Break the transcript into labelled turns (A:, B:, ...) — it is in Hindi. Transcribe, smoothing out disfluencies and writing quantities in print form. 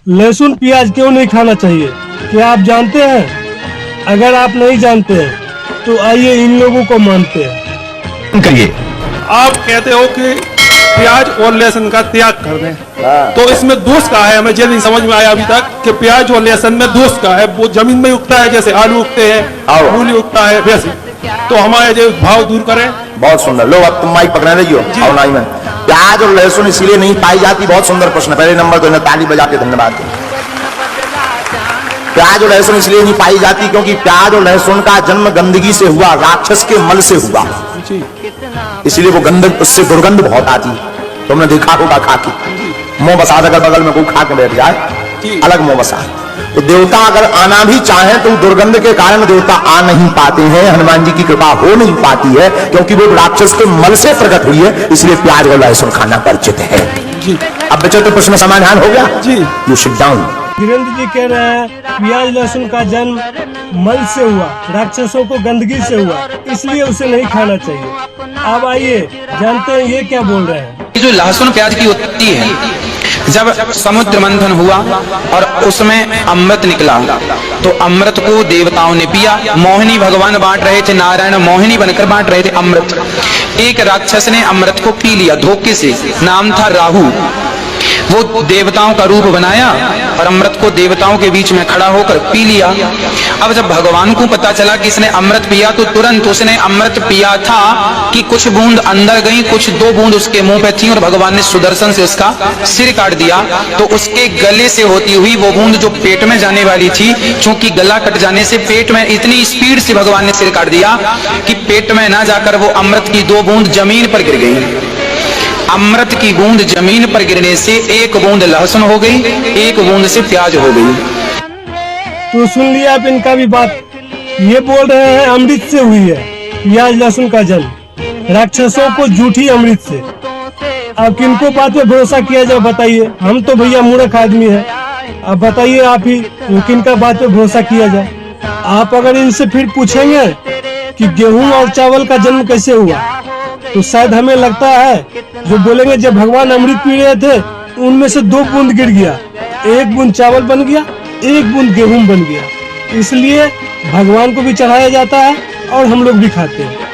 A: लहसुन प्याज क्यों नहीं खाना चाहिए, क्या आप जानते हैं? अगर आप नहीं जानते हैं तो आइए इन लोगों को मानते हैं।
B: कहिए।
C: आप कहते हो कि प्याज और लहसुन का त्याग कर दें, तो इसमें दोष का है? हमें ये नहीं समझ में आया अभी तक कि प्याज और लहसुन में दोष का है। वो जमीन में उगता है, जैसे आलू उगते हैं, मूली उगता है, वैसे तो हमारे जो भाव दूर करें।
B: बहुत सुंदर। लो अब तुम माइक पकड़ने लगी हो। आओ नाई में प्याज और लहसुन इसलिए नहीं पाई जाती। बहुत सुंदर प्रश्न। पहले नंबर तो ताली बजा के धन्यवाद। प्याज और लहसुन इसलिए नहीं पाई जाती क्योंकि प्याज और लहसुन का जन्म गंदगी से हुआ, राक्षस के मल से हुआ, इसलिए वो गंदग, उससे दुर्गंध बहुत आती। तुमने देखा होगा खा के मुंह बसा, अगर बगल में कोई खा के बैठ जाए अलग मुंह बसा। तो देवता अगर आना भी चाहे तो दुर्गंध के कारण देवता आ नहीं पाते हैं, हनुमान जी की कृपा हो नहीं पाती है क्योंकि वो राक्षस के मल से प्रकट हुई है, इसलिए प्याज और लहसुन खाना वर्जित है। अब बच्चों तो प्रश्न समाधान हो गया जी। You sit down.
A: Virendra ji कह रहे हैं प्याज लहसुन का जन्म मल से हुआ, राक्षसों को गंदगी से हुआ, इसलिए उसे नहीं खाना चाहिए। अब आइए जानते हैं ये क्या बोल रहे हैं।
D: जो लहसुन प्याज की उत्पत्ति है, जब समुद्र मंथन हुआ और उसमें अमृत निकला तो अमृत को देवताओं ने पिया। मोहिनी भगवान बांट रहे थे, नारायण मोहिनी बनकर बांट रहे थे अमृत। एक राक्षस ने अमृत को पी लिया धोखे से, नाम था राहु। वो देवताओं का रूप बनाया और अमृत को देवताओं के बीच में खड़ा होकर पी लिया। अब जब भगवान को पता चला कि इसने अमृत पिया तो तुरंत उसने अमृत पिया था कि कुछ बूंद अंदर गई, कुछ 2 बूंद उसके मुंह पे थी और भगवान ने सुदर्शन से उसका सिर काट दिया। तो उसके गले से होती हुई वो बूंद जो पेट में जाने वाली थी, चूंकि गला कट जाने से पेट में इतनी स्पीड से भगवान ने सिर काट दिया कि पेट में ना जाकर वो अमृत की 2 बूंद जमीन पर गिर गई। अमृत की बूंद जमीन पर गिरने से 1 बूंद लहसुन हो गई, 1 बूंद से प्याज हो गई।
A: तो सुन लिया आप इनका भी बात। ये बोल रहे हैं अमृत से हुई है प्याज लहसुन का जन्म, राक्षसों को झूठी अमृत से। अब किनको बात पे भरोसा किया जाए बताइए? हम तो भैया मूर्ख आदमी है। अब बताइए आप ही किनका बात पे भरोसा किया जाए? आप अगर इनसे फिर पूछेंगे कि गेहूं और चावल का जन्म कैसे हुआ तो शायद हमें लगता है जो बोलेंगे जब भगवान अमृत पी रहे थे उनमें से 2 बूंद गिर गया, 1 बूंद चावल बन गया, 1 बूंद गेहूं बन गया, इसलिए भगवान को भी चढ़ाया जाता है और हम लोग भी खाते हैं।